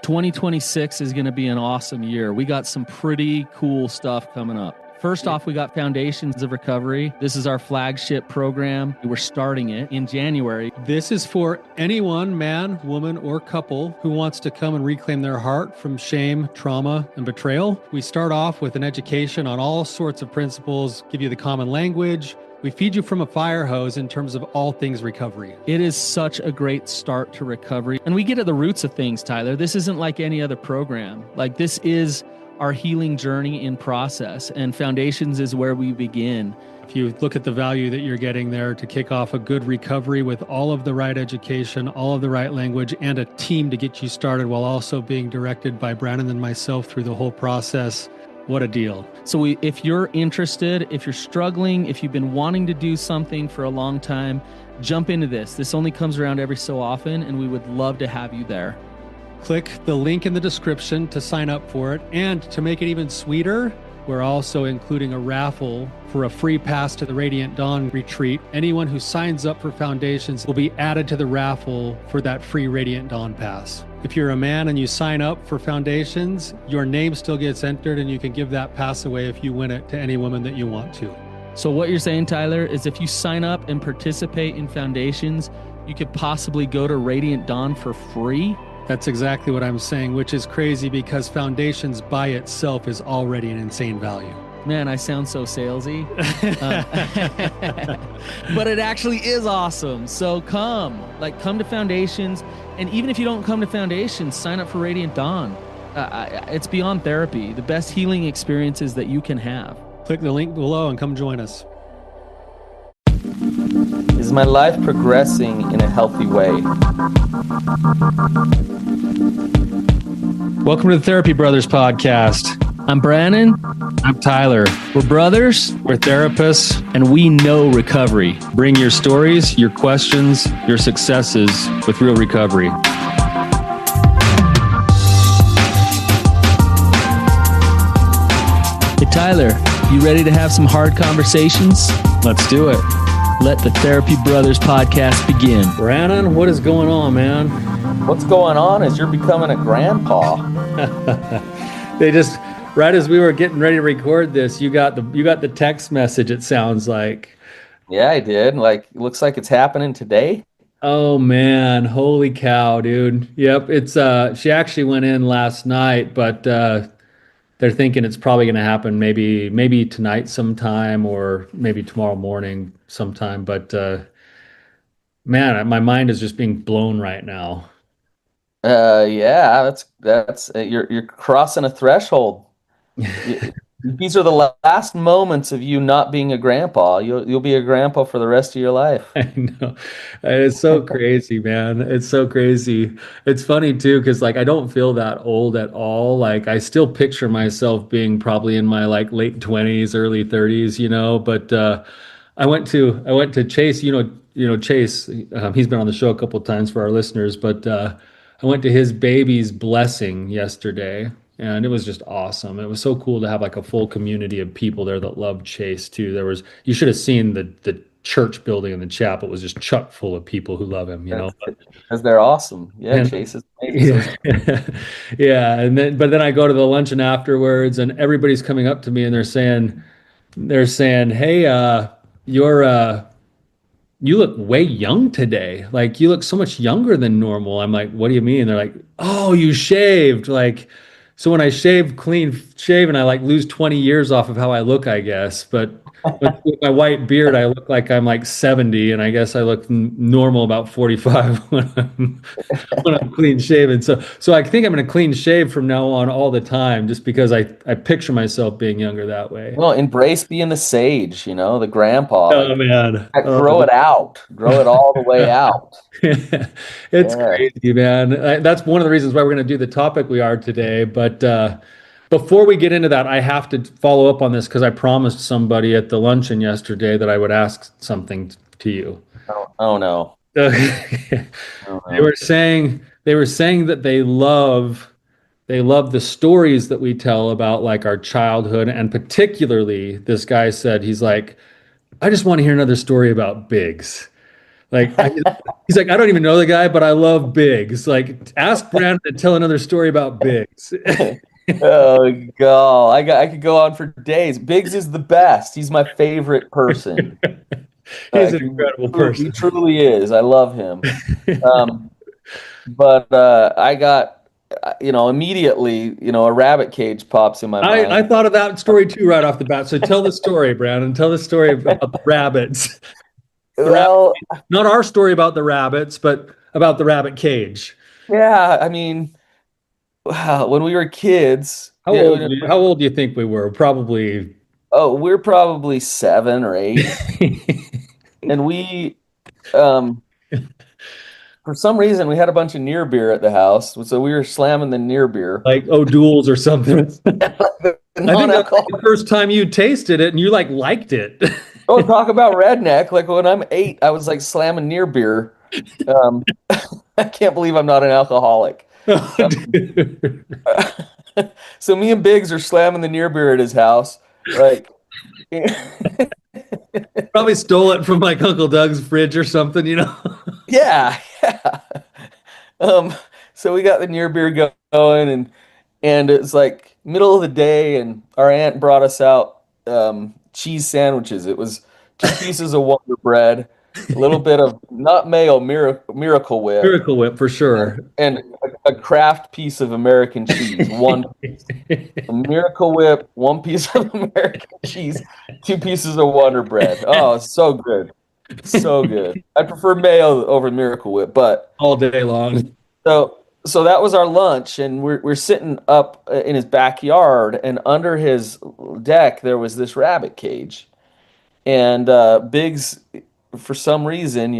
2026 is going to be an awesome year. We got some pretty cool stuff coming up. First off, we got Foundations of Recovery. This is our flagship program. We're starting it in January. This is for anyone, man, woman, or couple who wants to come and reclaim their heart from shame, trauma, and betrayal. We start off with an education on all sorts of principles, give you the common language. We feed you from a fire hose in terms of all things recovery. It is such a great start to recovery. And we get at the roots of things, Tyler. This isn't like any other program. Like, this is our healing journey in process, and Foundations is where we begin. If you look at the value that you're getting there to kick off a good recovery with all of the right education, all of the right language, and a team to get you started while also being directed by Brannon and myself through the whole process, what a deal. So if you're interested, if you're struggling, if you've been wanting to do something for a long time, jump into this. This only comes around every so often, and we would love to have you there. Click the link in the description to sign up for it. And to make it even sweeter, we're also including a raffle for a free pass to the Radiant Dawn retreat. Anyone who signs up for Foundations will be added to the raffle for that free Radiant Dawn pass. If you're a man and you sign up for Foundations, your name still gets entered, and you can give that pass away if you win it to any woman that you want to. So what you're saying, Tyler, is if you sign up and participate in Foundations, you could possibly go to Radiant Dawn for free? That's exactly what I'm saying, which is crazy because Foundations by itself is already an insane value. Man, I sound so salesy. But it actually is awesome. So come to Foundations. And even if you don't come to Foundations, sign up for Radiant Dawn. It's beyond therapy, the best healing experiences that you can have. Click the link below and come join us. Is my life progressing in a healthy way? Welcome to the Therapy Brothers podcast. I'm Brannon. I'm Tyler. We're brothers. We're therapists. And we know recovery. Bring your stories, your questions, your successes with real recovery. Hey, Tyler, you ready to have some hard conversations? Let's do it. Let the Therapy Brothers podcast begin. Brannon, what is going on, man? What's going on is you're becoming a grandpa. They just, right as we were getting ready to record this, you got the text message, it sounds like. Yeah, I did. Like, it looks like it's happening today. Oh man, holy cow, dude. Yep, it's she actually went in last night, but they're thinking it's probably going to happen maybe tonight sometime or maybe tomorrow morning sometime. But man, my mind is just being blown right now. Yeah, that's you're crossing a threshold. These are the last moments of you not being a grandpa. You'll be a grandpa for the rest of your life. I know. It's so crazy, man. It's so crazy. It's funny too, because like I don't feel that old at all. Like I still picture myself being probably in my like late 20s, early 30s, but I went to Chase, Chase, he's been on the show a couple of times for our listeners, but I went to his baby's blessing yesterday. And it was just awesome. It was so cool to have like a full community of people there that loved Chase too. You should have seen the church building and the chapel. It was just chock full of people who love him, Because they're awesome. Yeah, Chase is amazing. Yeah. But then I go to the luncheon afterwards and everybody's coming up to me and they're saying, hey, you look way young today. Like you look so much younger than normal. I'm like, what do you mean? They're like, oh, you shaved. Like, so when I clean shave, and I like lose 20 years off of how I look, I guess. But with my white beard, I look like I'm like 70, and I guess I look normal about 45 when I'm clean shaven. So I think I'm going to clean shave from now on all the time, just because I picture myself being younger that way. Well, embrace being the sage, the grandpa. Oh man, grow it out, grow it all the way out. It's crazy, man. That's one of the reasons why we're going to do the topic we are today. But before we get into that, I have to follow up on this because I promised somebody at the luncheon yesterday that I would ask something to you. Oh no. They were saying that they love the stories that we tell about like our childhood, and particularly this guy said, he's like, I just want to hear another story about Biggs. Like he's like, I don't even know the guy, but I love Biggs. Like, ask Brandon to tell another story about Biggs. Oh God, I could go on for days. Biggs is the best. He's my favorite person. He's Like an incredible he person. truly is. I love him. Um, but I got, immediately, a rabbit cage pops in my I mind. thought of that story too right off the bat. So tell the story, Brandon. Tell the story about the rabbits. The rabbit, Well, not our story about the rabbits, but about the rabbit cage. yeah, I mean, wow, when we were kids, How old do you think we were? Probably. oh, we're probably 7 or 8, and um, for some reason, we had a bunch of near beer at the house, so we were slamming the near beer. Like O'Doul's or something. I think that's Non-alcoholic. the first time you tasted it and you like liked it. Oh, talk about redneck. Like when I'm 8, I was like slamming near beer. Um, I can't believe I'm not an alcoholic. Oh, dude. So me and Biggs are slamming the near beer at his house. Like, Probably stole it from like Uncle Doug's fridge or something, you know? yeah, yeah. Um, so we got the near beer going, and it's like middle of the day, and our aunt brought us out cheese sandwiches. It was 2 pieces of Wonder Bread, a little bit of not mayo, Miracle Whip, Miracle Whip for sure. and a Kraft piece of American cheese. One a Miracle Whip, 1 piece of American cheese, 2 pieces of Wonder Bread. Oh, it's so good. So good. I prefer mayo over Miracle Whip, but All day long. so that was our lunch, and we're sitting up in his backyard, and under his deck there was this rabbit cage, and Biggs, for some reason,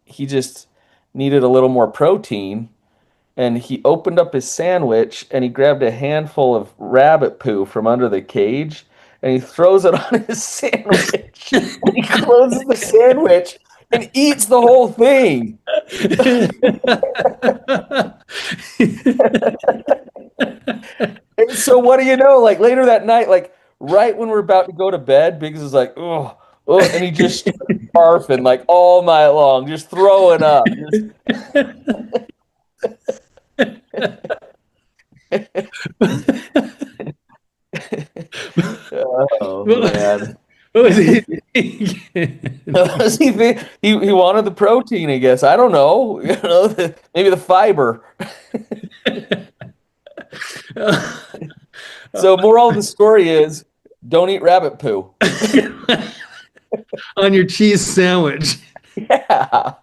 he just needed a little more protein, and he opened up his sandwich and he grabbed a handful of rabbit poo from under the cage, and he throws it on his sandwich, and he closes the sandwich and eats the whole thing. And so what do you know? Like later that night, like right when we're about to go to bed, Biggs is like, oh, oh, and he just started barfing like all night long, just throwing up. Oh man. What was he thinking? He wanted the protein, I guess. I don't know. Maybe the fiber. So moral of the story is don't eat rabbit poo. On your cheese sandwich. Yeah.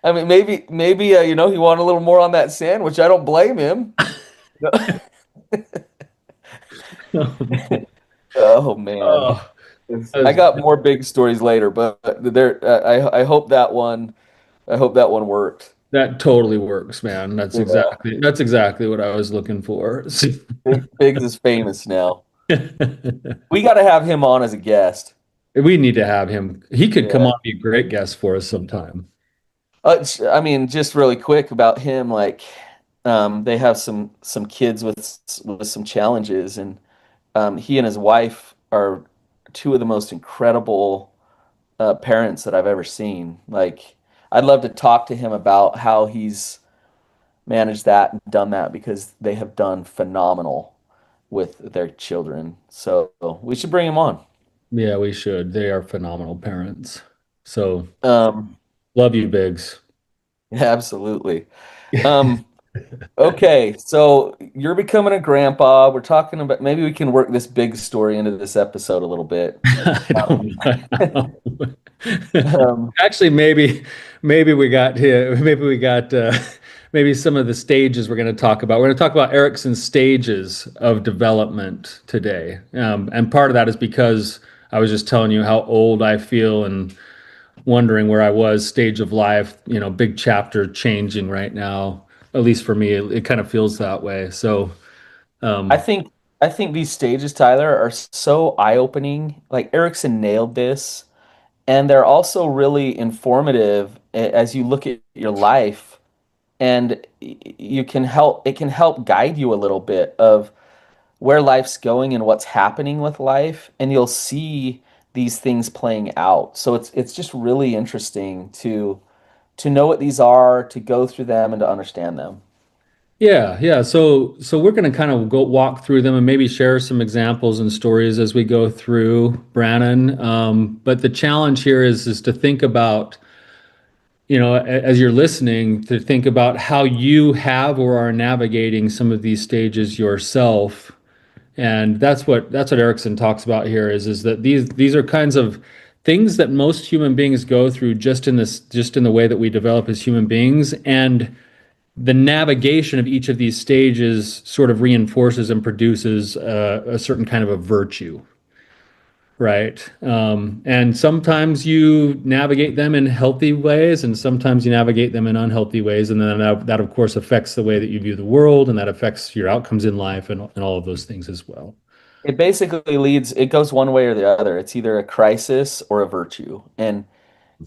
I mean, maybe he wanted a little more on that sandwich. I don't blame him. Oh man. Oh, I got more big stories later, but I hope that one worked. that totally works, man. Yeah. That's exactly what I was looking for. Biggs is famous now. We got to have him on as a guest. We need to have him. He could come Yeah. on, be a great guest for us sometime. I mean, just really quick about him, like they have some kids with some challenges, and he and his wife are two of the most incredible parents that I've ever seen. Like, I'd love to talk to him about how he's managed that and done that because they have done phenomenal with their children. So we should bring him on. Yeah, we should. They are phenomenal parents. So Um, love you, Biggs. absolutely. Um, okay, so you're becoming a grandpa. We're talking about maybe we can work this big story into this episode a little bit. I don't know. Um, Actually, maybe some of the stages we're going to talk about. We're going to talk about Erickson's stages of development today, and part of that is because I was just telling you how old I feel and wondering where I was, stage of life, big chapter changing right now. At least for me, it kind of feels that way. So, I think I think these stages, Tyler, are so eye-opening. Like Erickson nailed this, and they're also really informative as you look at your life, and it can help guide you a little bit of where life's going and what's happening with life, and you'll see these things playing out. So it's just really interesting to know what these are, to go through them and to understand them. Yeah, yeah. So we're going to kind of go walk through them and maybe share some examples and stories as we go through, Brannon. But the challenge here is to think about, as you're listening, to think about how you have or are navigating some of these stages yourself. And that's what Erickson talks about here is that these are kinds of things that most human beings go through just in the way that we develop as human beings. And the navigation of each of these stages sort of reinforces and produces a certain kind of a virtue, right? And sometimes you navigate them in healthy ways, and sometimes you navigate them in unhealthy ways, and then that of course affects the way that you view the world, and that affects your outcomes in life, and all of those things as well. It basically it goes one way or the other. It's either a crisis or a virtue.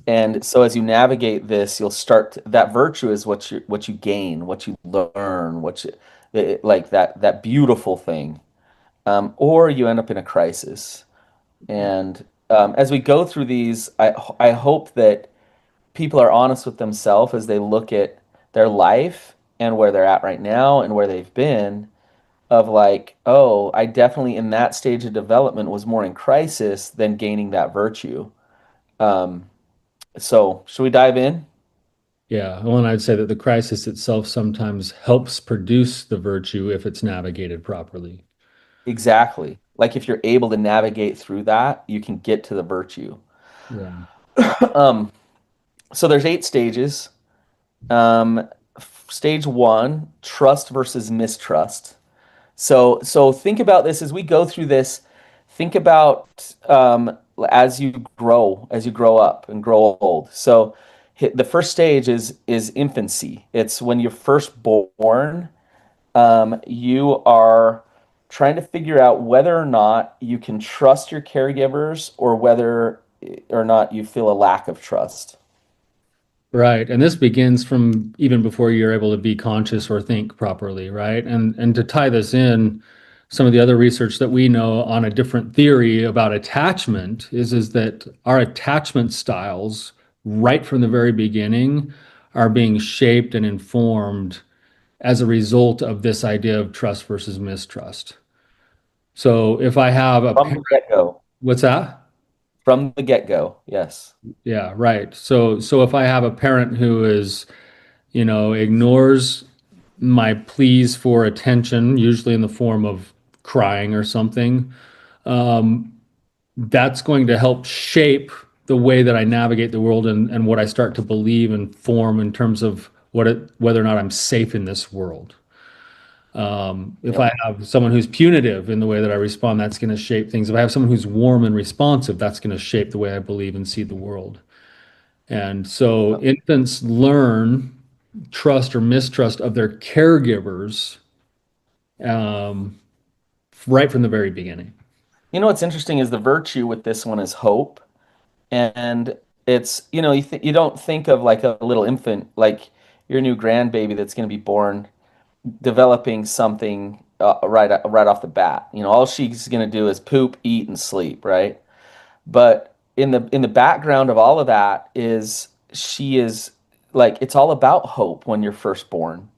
And so as you navigate this, you'll that virtue is what you gain, what you learn, like that beautiful thing. Or you end up in a crisis. And as we go through these, I hope that people are honest with themselves as they look at their life and where they're at right now and where they've been, of like, oh, I definitely in that stage of development was more in crisis than gaining that virtue. Um, so should we dive in? Yeah, well, and I'd say that the crisis itself sometimes helps produce the virtue if it's navigated properly. Exactly. Like if you're able to navigate through that, you can get to the virtue. Yeah. Um, so there's 8 stages. Um, Stage one, trust versus mistrust. So think about this as we go through this. Think about as you grow up and grow old. So the first stage is infancy. It's when you're first born. You are trying to figure out whether or not you can trust your caregivers or whether or not you feel a lack of trust. Right. And this begins from even before you're able to be conscious or think properly, right? And to tie this in, some of the other research that we know on a different theory about attachment is that our attachment styles right from the very beginning are being shaped and informed as a result of this idea of trust versus mistrust. So if I have a From the parent, get-go. what's that? From the get-go, yes. Yeah, right. So if I have a parent who is, ignores my pleas for attention, usually in the form of crying or something, that's going to help shape the way that I navigate the world and what I start to believe and form in terms of whether or not I'm safe in this world. If Yep. I have someone who's punitive in the way that I respond, that's going to shape things. If I have someone who's warm and responsive, that's going to shape the way I believe and see the world. And so Yep. infants learn trust or mistrust of their caregivers um, right from the very beginning. You know what's interesting is the virtue with this one is hope. And it's, you don't think of like a little infant, like your new grandbaby that's going to be born developing something right off the bat. All she's going to do is poop, eat, and sleep, right? But in the background of all of that is she is like it's all about hope when you're first born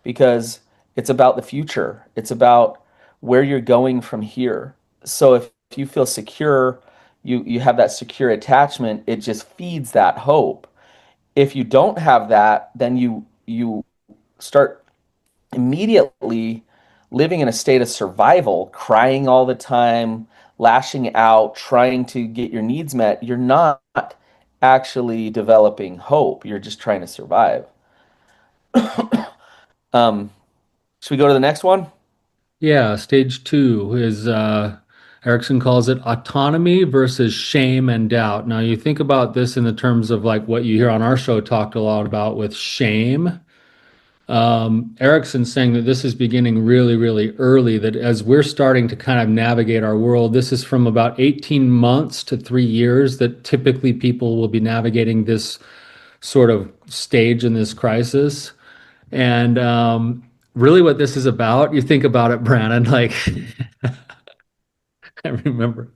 because it's about the future. It's about where you're going from here. So if you feel secure, you have that secure attachment, it just feeds that hope. If you don't have that, then you start immediately living in a state of survival, crying all the time, lashing out, trying to get your needs met. You're not actually developing hope. You're just trying to survive. Um, should we go to the next one? Yeah, stage two is Erickson calls it autonomy versus shame and doubt. Now, you think about this in the terms of like what you hear on our show talked a lot about with shame. Erickson's saying that this is beginning really, really early, that as we're starting to kind of navigate our world, this is from about 18 months to 3 years that typically people will be navigating this sort of stage in this crisis. And really, what this is about, you think about it, Brannon, like I remember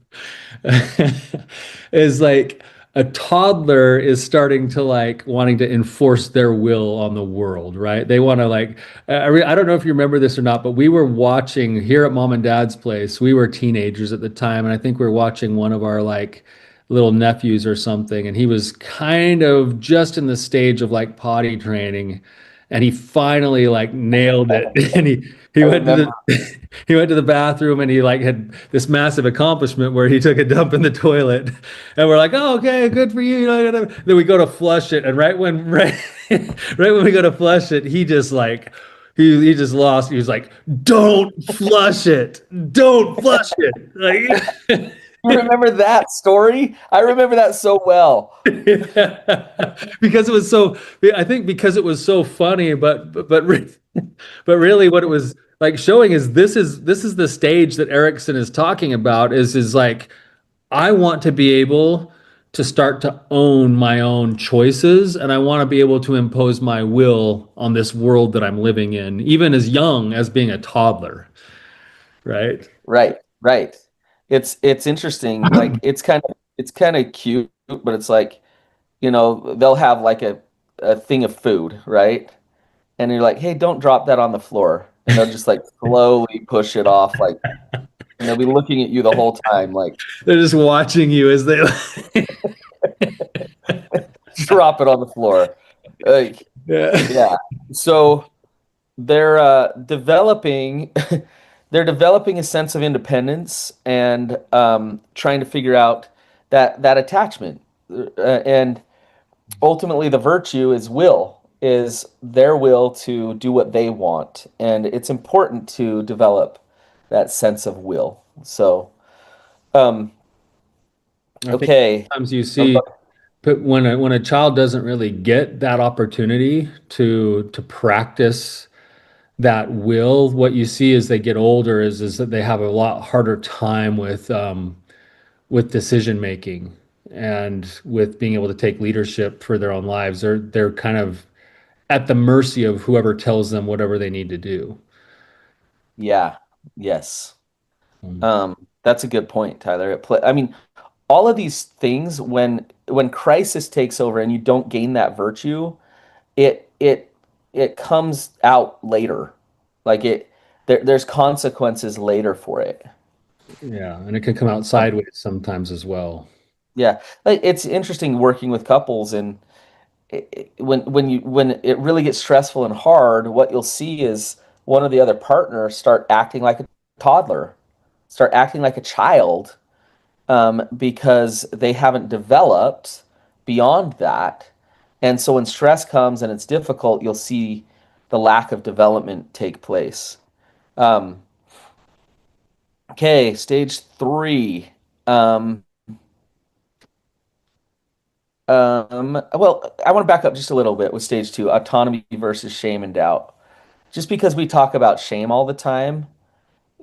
is like a toddler is starting to like wanting to enforce their will on the world, right? They want to like I don't know if you remember this or not, but we were watching here at mom and dad's place. We were teenagers at the time, and I think we were watching one of our like little nephews or something, and he was kind of just in the stage of like potty training, and he finally like nailed it. And he I went to remember. the he went to the bathroom, and he like had this massive accomplishment where he took a dump in the toilet, and we're like, oh, okay, good for you. Then we go to flush it, and right when we go to flush it, he just like he just lost. He was like, don't flush it, don't flush it. Like You remember that story? I remember that so well. because it was so, I think because it was so funny, but really what it was like showing is this is the stage that Erickson is talking about is like I want to be able to start to own my own choices, and I want to be able to impose my will on this world that I'm living in, even as young as being a toddler, right? Right, right. It's interesting. Like it's kind of cute, but it's like, they'll have like a thing of food, right? And you're like, hey, don't drop that on the floor. And they'll just like slowly push it off, like, and they'll be looking at you the whole time, like, They're just watching you as they drop it on the floor. Like, yeah. yeah. So they're developing they're developing a sense of independence and trying to figure out that attachment. And ultimately the virtue is their will to do what they want, and it's important to develop that sense of will. So um I think okay. sometimes you Oh, see but when a child doesn't really get that opportunity to practice that will, what you see as they get older is that they have a lot harder time with decision making and with being able to take leadership for their own lives. They're kind of at the mercy of whoever tells them whatever they need to do. yeah, yes. Um, That's a good point, Tyler. I mean, all of these things, when crisis takes over and you don't gain that virtue, it it it comes out later. Like there's consequences later for it. yeah, and it can come out Um, sideways sometimes as well. yeah, like it's interesting working with couples, and when it really gets stressful and hard, what you'll see is one of the other partners start acting like a toddler, start acting like a child, because they haven't developed beyond that. And so when stress comes and it's difficult, you'll see the lack of development take place. Um, okay, stage three. Um, well, I want to back up just a little bit with stage two, autonomy versus shame and doubt. Just because we talk about shame all the time,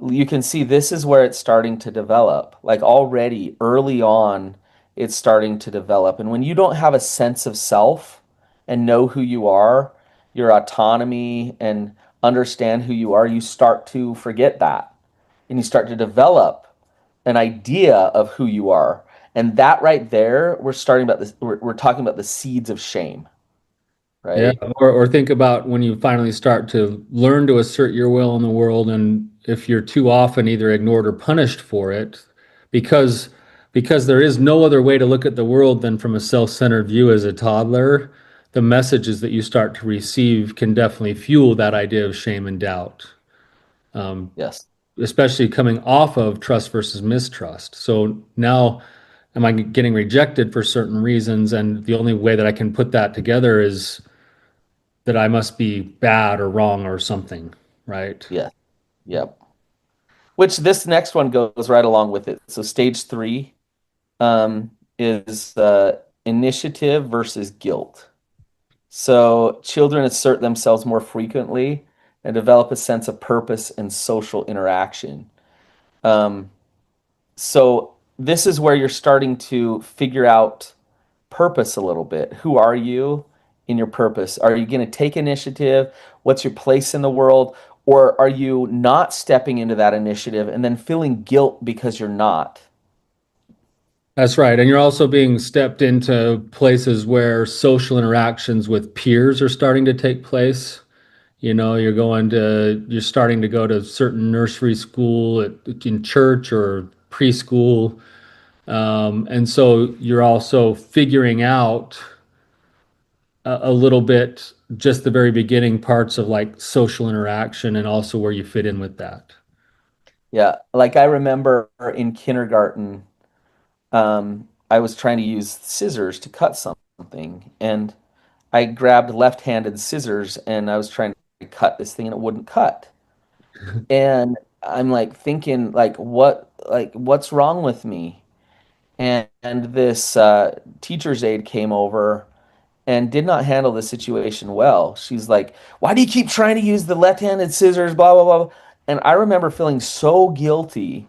you can see this is where it's starting to develop. Like already early on, it's starting to develop. And when you don't have a sense of self and know who you are, your autonomy and understand who you are, you start to forget that. And you start to develop an idea of who you are. And that right there, we're talking about the seeds of shame, Yeah, right? or think about when you finally start to learn to assert your will in the world, and if you're too often either ignored or punished for it, because because there is no other way to look at the world than from a self-centered view as a toddler, the messages that you start to receive can definitely fuel that idea of shame and doubt, um, Yes. especially coming off of trust versus mistrust. So now, am I getting rejected for certain reasons? And the only way that I can put that together is that I must be bad or wrong or something, right? Yeah. Yep. Which this next one goes right along with it. So stage three is initiative versus guilt. So children assert themselves more frequently and develop a sense of purpose and social interaction. Um, so this is where you're starting to figure out purpose a little bit. Who are you in your purpose? Are you going to take initiative? What's your place in the world? Or are you not stepping into that initiative and then feeling guilt because you're not? That's right. And you're also being stepped into places where social interactions with peers are starting to take place. You're starting to go to certain nursery school in church or preschool. And so you're also figuring out a little bit just the very beginning parts of like social interaction and also where you fit in with that. Yeah, like I remember in kindergarten, I was trying to use scissors to cut something, and I grabbed left-handed scissors and I was trying to cut this thing and it wouldn't cut. And I'm like thinking what's wrong with me? And this teacher's aide came over and did not handle the situation well. She's like, "Why do you keep trying to use the left-handed scissors, blah blah blah." And I remember feeling so guilty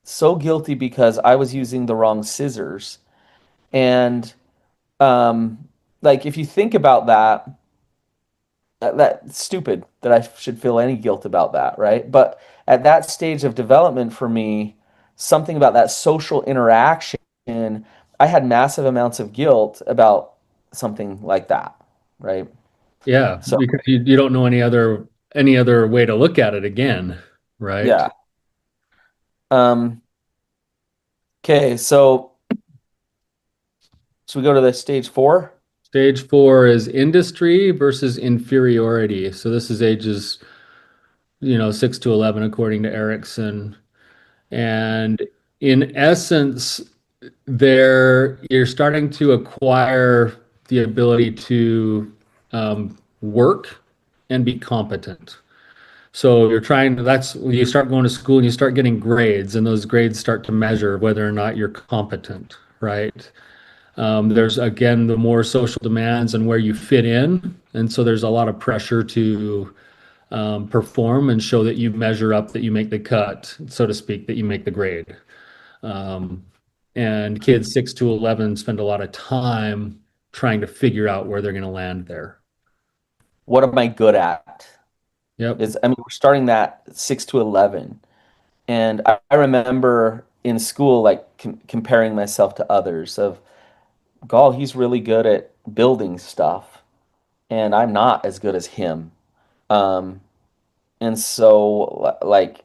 because I was using the wrong scissors. And like if you think about that, that's stupid that I should feel any guilt about that, right? But at that stage of development for me, something about that social interaction, I had massive amounts of guilt about something like that, right? Yeah, So because you don't know any other way to look at it again, right? yeah. Um, okay, so should we go to the stage 4? Stage 4 is industry versus inferiority. So this is ages, 6 to 11, according to Erickson. And in essence, there you're starting to acquire the ability to work and be competent. So that's when you start going to school and you start getting grades, and those grades start to measure whether or not you're competent, right? There's again the more social demands and where you fit in, and so there's a lot of pressure to perform and show that you measure up, that you make the cut, so to speak, that you make the grade. Um, and kids 6 to 11 spend a lot of time trying to figure out where they're going to land there. What am I good at? Yep. We're starting that 6 to 11. And I remember in school, like comparing myself to others of, Gall, he's really good at building stuff, and I'm not as good as him. Um, and so, like,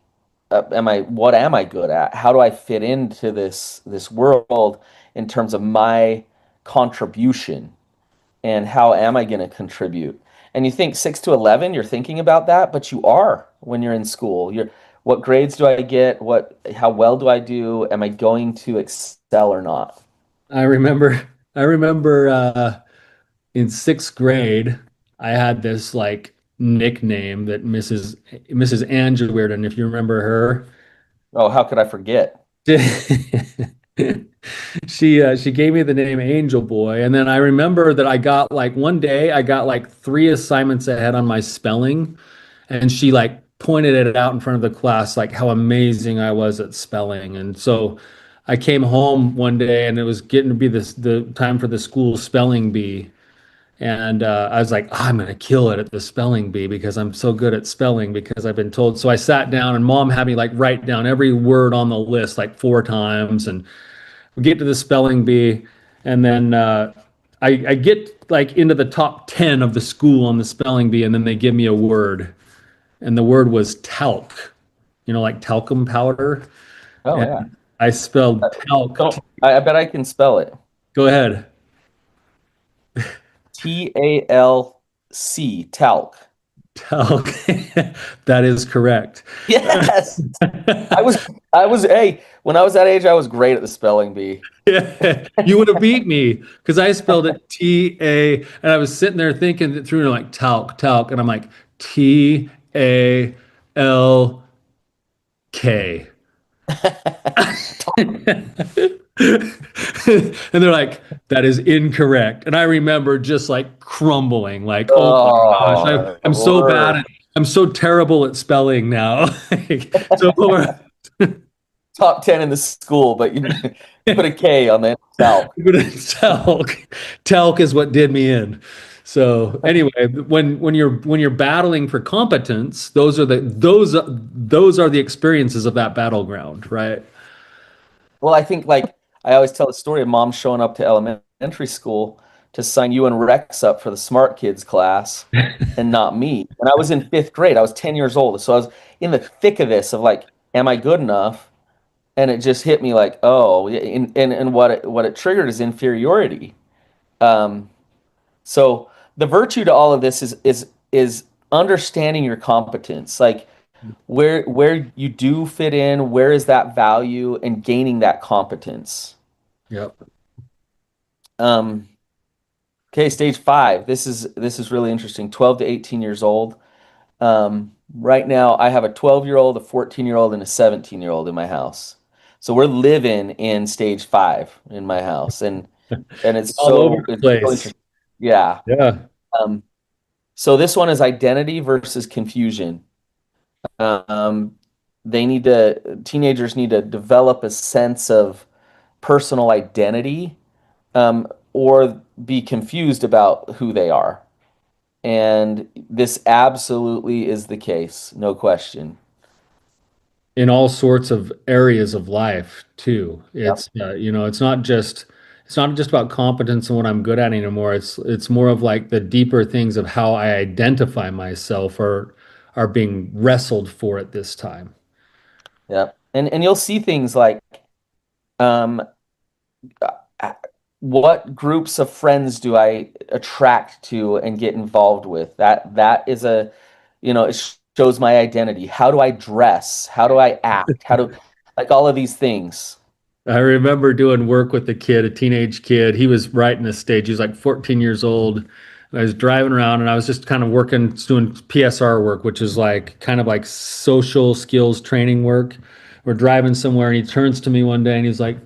what am I good at? How do I fit into this world in terms of my contribution? And how am I going to contribute? And you think 6 to 11, you're thinking about that, but you are when you're in school. What grades do I get? How well do I do? Am I going to excel or not? I remember in sixth grade, I had this like nickname that Mrs. Angela, and if you remember her, Oh, how could I forget? she gave me the name Angel Boy, and then I remember that I got like one day I got like 3 assignments ahead on my spelling, and she like pointed it out in front of the class like how amazing I was at spelling. And so I came home one day and it was getting to be the time for the school spelling bee. And I was like, I'm going to kill it at the spelling bee because I'm so good at spelling because I've been told. So I sat down and mom had me like write down every word on the list like 4 times. And we get to the spelling bee. And then I get like into the top 10 of the school on the spelling bee. And then they give me a word. And the word was talc, like talcum powder. Oh, yeah. And I spelled talc. I bet I can spell it. Go ahead. TALC, talc. Talc. That is correct. Yes. Hey, when I was that age, I was great at the spelling bee. Yeah, you would have beat me because I spelled it T-A, and I was sitting there thinking it through like talc, talc, and I'm like T-A-L-K. And they're like, that is incorrect. And I remember just like crumbling, like, oh my gosh, I'm so bad I'm so terrible at spelling now. So top 10 in the school, but you put a K on the talc. talc is what did me in. So anyway, when you're battling for competence, those are the experiences of that battleground, right? Well, I think like I always tell the story of mom showing up to elementary school to sign you and Rex up for the smart kids class and not me. And I was in fifth grade. I was 10 years old. So I was in the thick of this of like, am I good enough? And it just hit me like, oh, yeah, and what it triggered is inferiority. Um, so the virtue to all of this is understanding your competence. Like where you do fit in, where is that value and gaining that competence. Yep. Um, okay, stage 5. This is really interesting. 12 to 18 years old. Right now I have a 12-year-old, a 14-year-old, and a 17-year-old in my house. So we're living in stage 5 in my house, and All over the it's so place. interesting. Yeah. Yeah. Um, so this one is identity versus confusion. Um, teenagers need to develop a sense of personal identity, or be confused about who they are. And this absolutely is the case, no question. In all sorts of areas of life too. Yep. It's not just about competence and what I'm good at anymore. It's more of like the deeper things of how I identify myself are being wrestled for at this time. Yep. And you'll see things like um, uh, what groups of friends do I attract to and get involved with? That is it shows my identity. How do I dress? How do I act? How do like all of these things? I remember doing work with a teenage kid. He was right in this stage. He was like 14 years old. I was driving around and I was just kind of working, doing PSR work, which is like kind of like social skills training work. We're driving somewhere and he turns to me one day and he's like,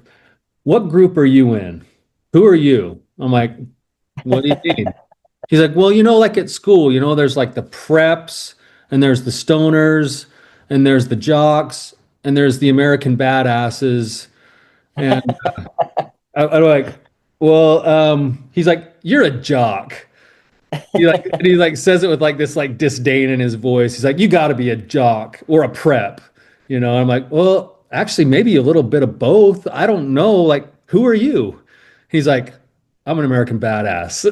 "What group are you in? Who are you?" I'm like, "What do you mean?" He's like, "Well, like at school, there's like the preps and there's the stoners and there's the jocks and there's the American badasses." And I'm like, "Well, he's like, you're a jock." And he says it with like this like disdain in his voice. He's like, "You got to be a jock or a prep." I'm like, "Well, actually, maybe a little bit of both. I don't know. Like, who are you?" He's like, "I'm an American badass."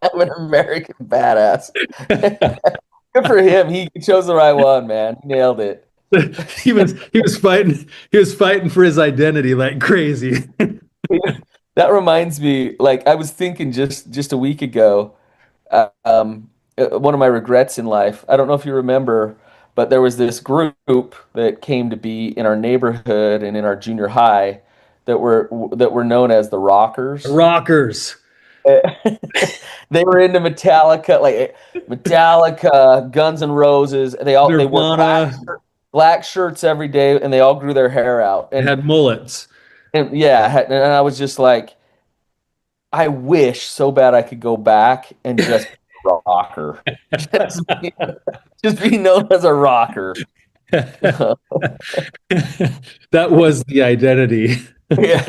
I'm an American badass. Good for him. He chose the right one, man. He nailed it. He was fighting for his identity like crazy. That reminds me, like I was thinking just a week ago, one of my regrets in life. I don't know if you remember, but there was this group that came to be in our neighborhood and in our junior high that were known as the Rockers. Rockers, They were into Metallica, like Metallica, Guns N' Roses. They wore Nirvana, black shirts every day, and they all grew their hair out. had mullets. And yeah, and I was just like, I wish so bad I could go back and just be a rocker, just be, just be known as a rocker. That was the identity. Yeah,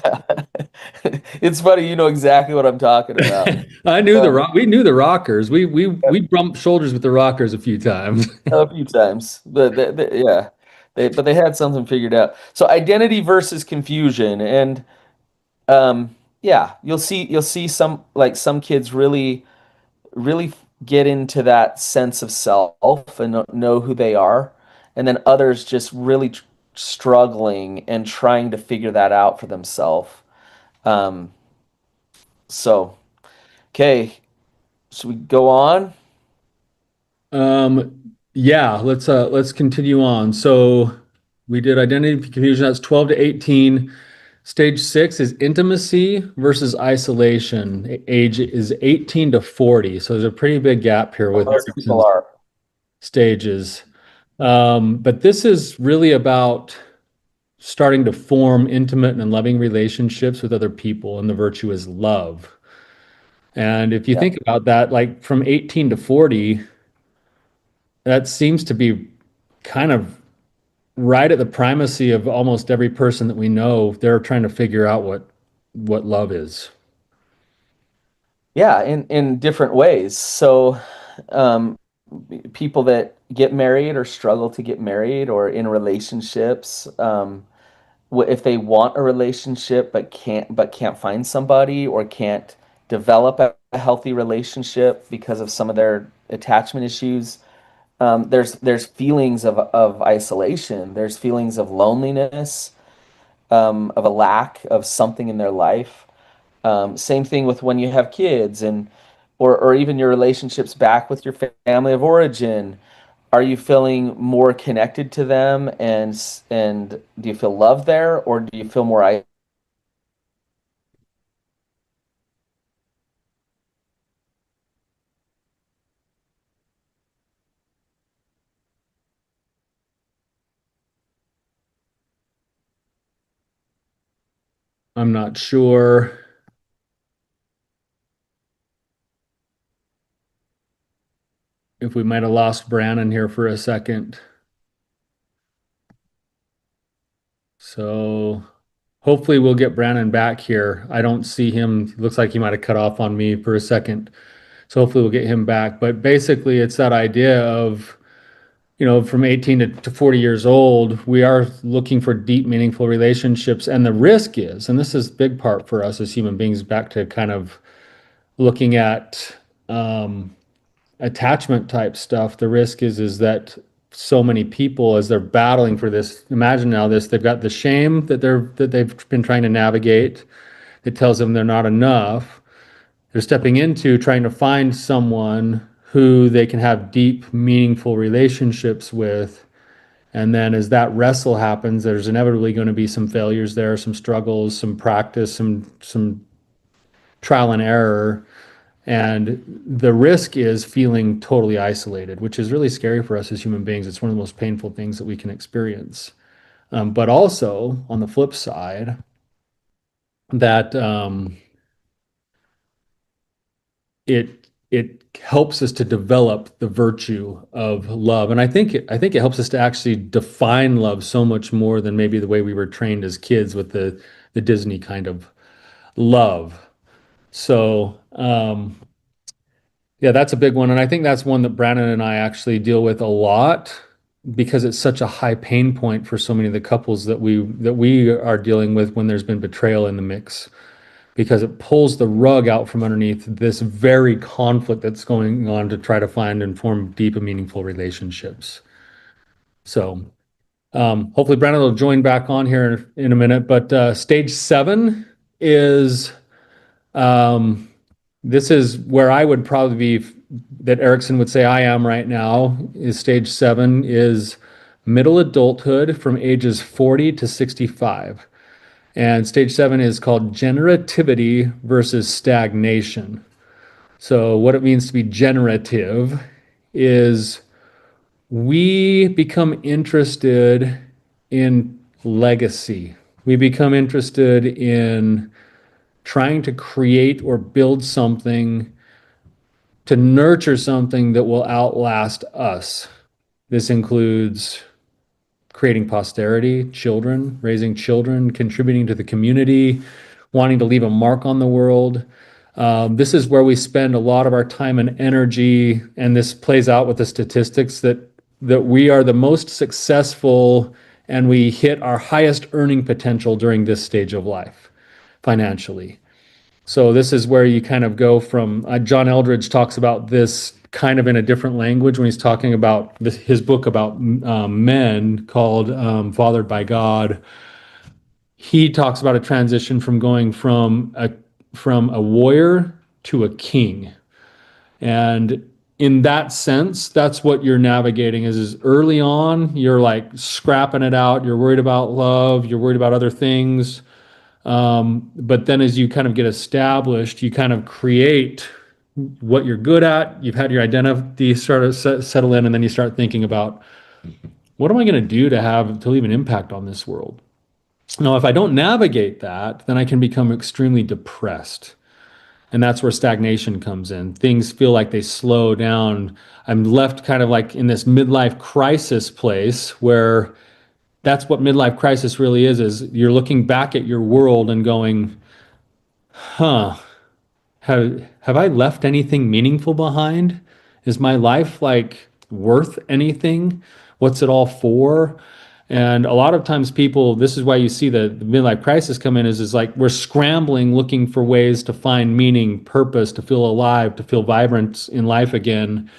it's funny. You know exactly what I'm talking about. I knew the Um, rock. We knew the Rockers. We bumped shoulders with the Rockers a few times. a few times, but yeah, they had something figured out. So identity versus confusion, and yeah, you'll see some kids really get into that sense of self and know who they are, and then others just really struggling and trying to figure that out for themselves. Um, so okay, should we go on? Yeah, let's continue on. So we did identity confusion. That's 12 to 18. Stage 6 is intimacy versus isolation. Age is 18 to 40. So there's a pretty big gap here with Most people are. stages. But this is really about starting to form intimate and loving relationships with other people, and the virtue is love. And if you Yeah. think about that, like from 18 to 40, that seems to be kind of right at the primacy of almost every person that we know. They're trying to figure out what love is. Yeah, in different ways. So, um, people that get married or struggle to get married or in relationships, if they want a relationship but can't find somebody or can't develop a healthy relationship because of some of their attachment issues, there's feelings of isolation. There's feelings of loneliness, of a lack of something in their life. Same thing with when you have kids and or even your relationships back with your family of origin. Are you feeling more connected to them and do you feel love there or do you feel more I'm not sure if we might have lost Brannon here for a second. So hopefully we'll get Brannon back here. I don't see him. Looks like he might have cut off on me for a second. So hopefully we'll get him back. But basically, it's that idea of, from 18 to 40 years old, we are looking for deep, meaningful relationships. And the risk is, and this is a big part for us as human beings, back to kind of looking at attachment type stuff. The risk is that so many people, as they're battling for this, imagine now this, they've got the shame that they've been trying to navigate. It tells them they're not enough. They're stepping into trying to find someone who they can have deep, meaningful relationships with. And then as that wrestle happens, there's inevitably going to be some failures there, some struggles, some practice, some trial and error. And the risk is feeling totally isolated, which is really scary for us as human beings. It's one of the most painful things that we can experience. But also, on the flip side, that it helps us to develop the virtue of love, and I think it helps us to actually define love so much more than maybe the way we were trained as kids with the Disney kind of love. So yeah, that's a big one, and I think that's one that Brannon and I actually deal with a lot because it's such a high pain point for so many of the couples that we are dealing with when there's been betrayal in the mix, because it pulls the rug out from underneath this very conflict that's going on to try to find and form deep and meaningful relationships. So hopefully Brandon will join back on here in a minute. But stage 7 is um, this is where I would probably be, that Erickson would say I am right now, is stage 7 is middle adulthood from ages 40 to 65. And stage 7 is called generativity versus stagnation. So, what it means to be generative is we become interested in legacy. We become interested in trying to create or build something, to nurture something that will outlast us. This includes creating posterity, children, raising children, contributing to the community, wanting to leave a mark on the world. This is where we spend a lot of our time and energy, and this plays out with the statistics that we are the most successful and we hit our highest earning potential during this stage of life financially. So this is where you kind of go from, John Eldredge talks about this kind of in a different language when he's talking about his book about men called Fathered by God. He talks about a transition from going from a warrior to a king. And in that sense, that's what you're navigating is early on, you're like scrapping it out. You're worried about love. You're worried about other things. But then as you kind of get established, you kind of create what you're good at. You've had your identity sort of settle in, and then you start thinking about what am I going to do to leave an impact on this world? Now, if I don't navigate that, then I can become extremely depressed. And that's where stagnation comes in. Things feel like they slow down. I'm left kind of like in this midlife crisis place where that's what midlife crisis really is you're looking back at your world and going, huh, have I left anything meaningful behind? Is my life like worth anything? What's it all for? And a lot of times people, this is why you see the midlife crisis come in is like we're scrambling looking for ways to find meaning, purpose, to feel alive, to feel vibrant in life again.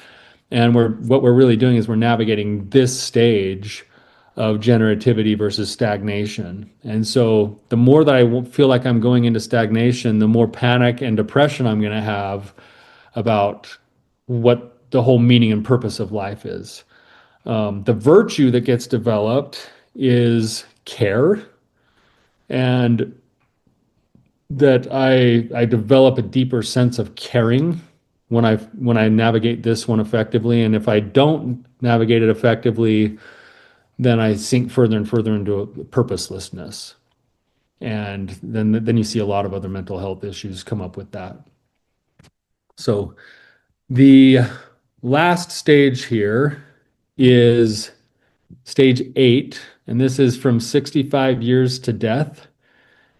And what we're really doing is we're navigating this stage of generativity versus stagnation. And so the more that I feel like I'm going into stagnation, the more panic and depression I'm going to have about what the whole meaning and purpose of life is. The virtue that gets developed is care, and that I develop a deeper sense of caring when I navigate this one effectively. And if I don't navigate it effectively, then I sink further and further into purposelessness. And then you see a lot of other mental health issues come up with that. So the last stage here is stage 8, and this is from 65 years to death.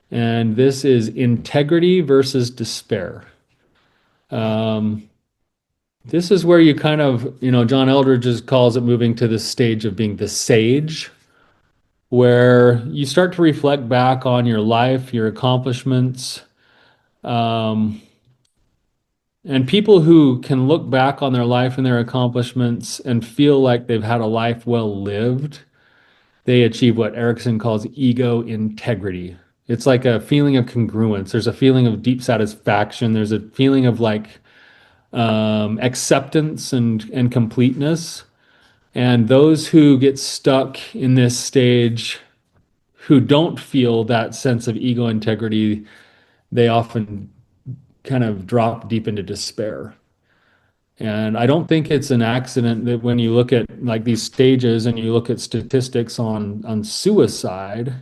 And this is integrity versus despair. This is where you kind of, John Eldredge just calls it moving to the stage of being the sage, where you start to reflect back on your life, your accomplishments. And people who can look back on their life and their accomplishments and feel like they've had a life well lived, they achieve what Erickson calls ego integrity. It's like a feeling of congruence. There's a feeling of deep satisfaction. There's a feeling of like acceptance and completeness. And those who get stuck in this stage, who don't feel that sense of ego integrity, they often kind of drop deep into despair. And I don't think it's an accident that when you look at like these stages and you look at statistics on suicide,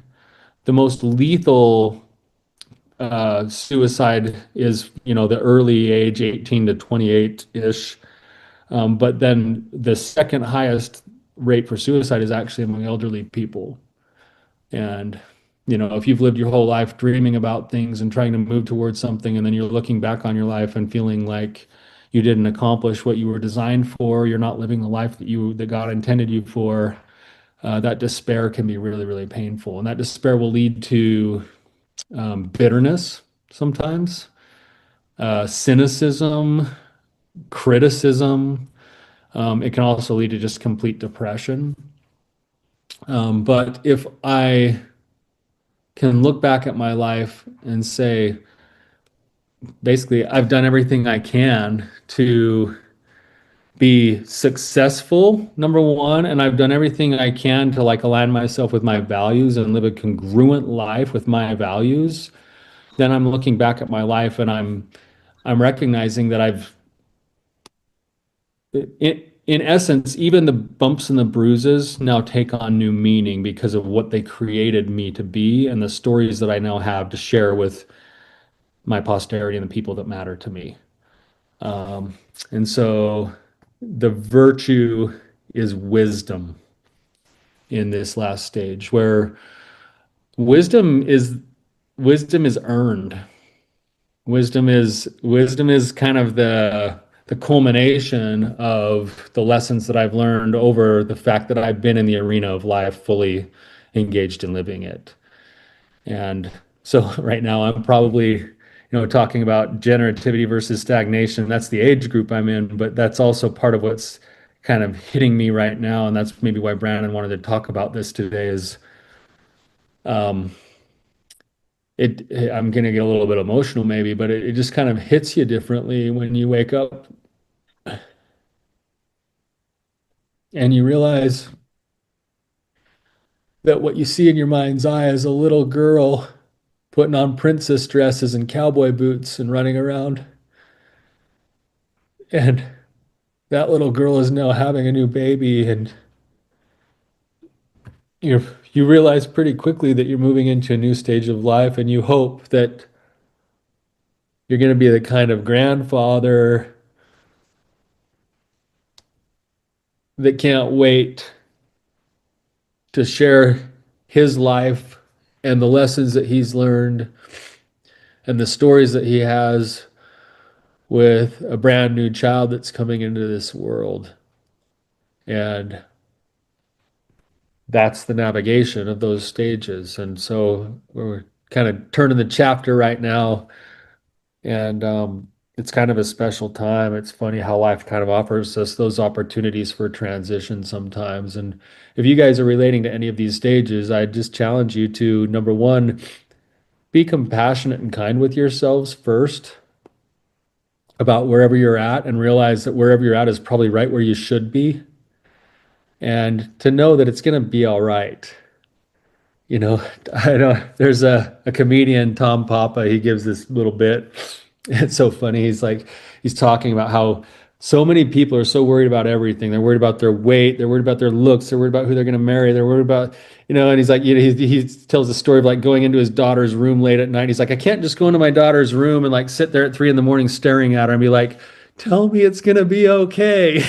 the most lethal suicide is, the early age 18 to 28-ish. But then the second highest rate for suicide is actually among elderly people. And, if you've lived your whole life dreaming about things and trying to move towards something, and then you're looking back on your life and feeling like you didn't accomplish what you were designed for, you're not living the life that God intended you for, that despair can be really, really painful. And that despair will lead to bitterness sometimes, cynicism, criticism. It can also lead to just complete depression. But if I can look back at my life and say, basically, I've done everything I can to be successful, number one, and I've done everything I can to like align myself with my values and live a congruent life with my values, then I'm looking back at my life and I'm recognizing that in essence, even the bumps and the bruises now take on new meaning because of what they created me to be and the stories that I now have to share with my posterity and the people that matter to me. And so the virtue is wisdom in this last stage, where wisdom is earned. Wisdom is kind of the culmination of the lessons that I've learned over the fact that I've been in the arena of life fully engaged in living it. And so right now I'm probably, talking about generativity versus stagnation. That's the age group I'm in, but that's also part of what's kind of hitting me right now. And that's maybe why Brannon wanted to talk about this today is I'm going to get a little bit emotional maybe, but it just kind of hits you differently when you wake up and you realize that what you see in your mind's eye is a little girl putting on princess dresses and cowboy boots and running around. And that little girl is now having a new baby, and you realize pretty quickly that you're moving into a new stage of life, and you hope that you're going to be the kind of grandfather that can't wait to share his life and the lessons that he's learned and the stories that he has with a brand new child that's coming into this world. And that's the navigation of those stages. And so we're kind of turning the chapter right now. And it's kind of a special time. It's funny how life kind of offers us those opportunities for transition sometimes. And if you guys are relating to any of these stages, I just challenge you to, number one, be compassionate and kind with yourselves first about wherever you're at, and realize that wherever you're at is probably right where you should be. And to know that it's going to be all right. You know, I know there's a comedian, Tom Papa, he gives this little bit. It's so funny. He's talking about how so many people are so worried about everything. They're worried about their weight. They're worried about their looks. They're worried about who they're going to marry. They're worried about, and he's like, he tells the story of like going into his daughter's room late at night. He's like, I can't just go into my daughter's room and like sit there at 3 a.m. staring at her and be like, tell me it's going to be okay.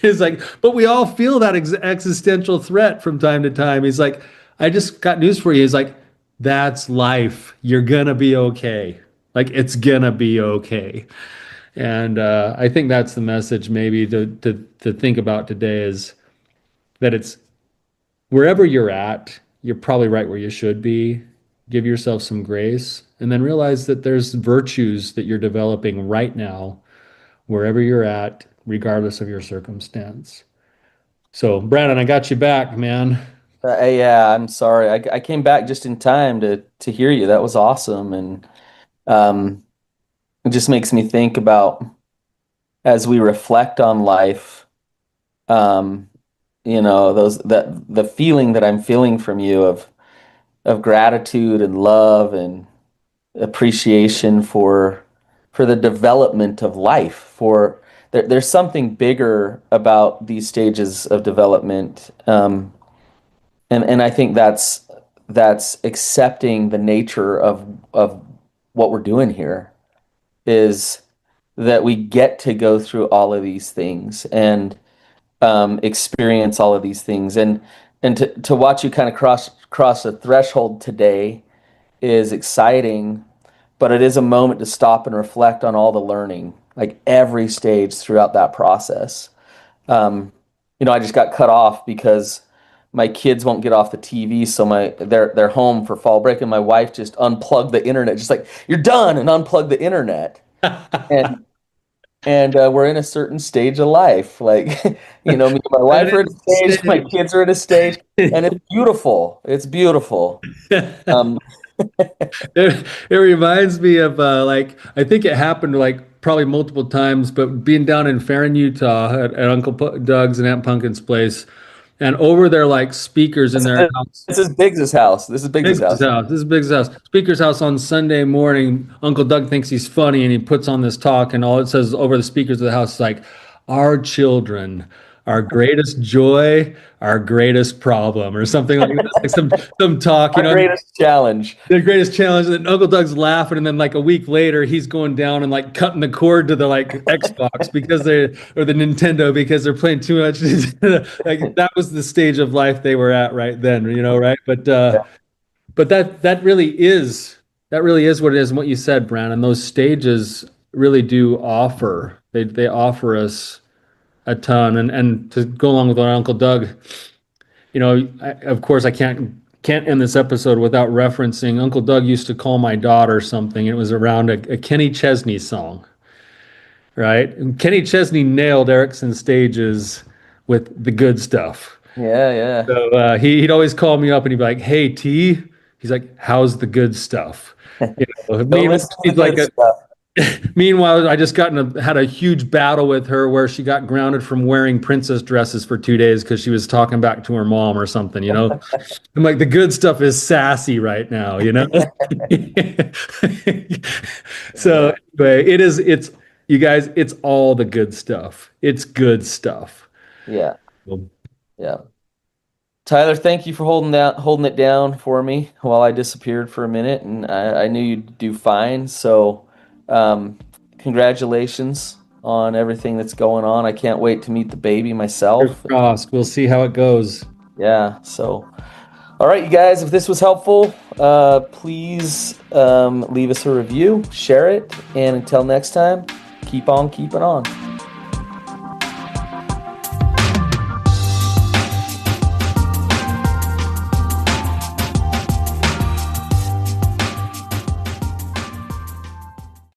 He's like, but we all feel that existential threat from time to time. He's like, I just got news for you. He's like, that's life. You're going to be okay. Like, it's going to be okay. And I think that's the message maybe to think about today, is that it's wherever you're at, you're probably right where you should be. Give yourself some grace, and then realize that there's virtues that you're developing right now, wherever you're at, regardless of your circumstance. So, Brannon, I got you back, man. Yeah, I'm sorry. I came back just in time to hear you. That was awesome. And it just makes me think about, as we reflect on life, the feeling that I'm feeling from you of gratitude and love and appreciation for the development of life. There's something bigger about these stages of development, and I think that's accepting the nature of what we're doing here, is that we get to go through all of these things and experience all of these things, and to watch you kind of cross a threshold today is exciting, but it is a moment to stop and reflect on all the learning, like every stage throughout that process. I just got cut off because my kids won't get off the TV, so they're home for fall break, and my wife just unplugged the internet, just like, you're done, and unplugged the internet. And we're in a certain stage of life, like, me and my wife are at a stage, my kids are at a stage, and it's beautiful. It's beautiful. It reminds me of I think it happened like probably multiple times, but being down in Farron, Utah at Uncle Doug's and Aunt Pumpkin's place, and over their like speakers in their house. This is Biggs's house. This is Biggs's house. This is Biggs's house. Speaker's house on Sunday morning. Uncle Doug thinks he's funny, and he puts on this talk, and all it says over the speakers of the house is like, our children, our greatest joy, our greatest problem, or something like that. Like some talk, Our greatest challenge. The greatest challenge. And then Uncle Doug's laughing, and then like a week later, he's going down and like cutting the cord to the like Xbox or the Nintendo, because they're playing too much. Like, that was the stage of life they were at right then, right? But that really is what it is. And what you said, Brannon, those stages really do offer. They offer us a ton. And to go along with our Uncle Doug, of course I can't end this episode without referencing Uncle Doug used to call my daughter something. It was around a Kenny Chesney song, right? And Kenny Chesney nailed Erickson's stages with the good stuff. Yeah. So he'd always call me up and he'd be like, "Hey T," he's like, "How's the good stuff?" Meanwhile, I just had a huge battle with her where she got grounded from wearing princess dresses for 2 days because she was talking back to her mom or something, I'm like, the good stuff is sassy right now, So anyway, it's you guys, it's all the good stuff. It's good stuff. Yeah. Yeah. Tyler, thank you for holding it down for me while I disappeared for a minute, and I knew you'd do fine. So, congratulations on everything that's going on. I can't wait to meet the baby myself. We'll see how it goes. Yeah. So, all right, you guys, if this was helpful, Please leave us a review, share it, and until next time, keep on keeping on.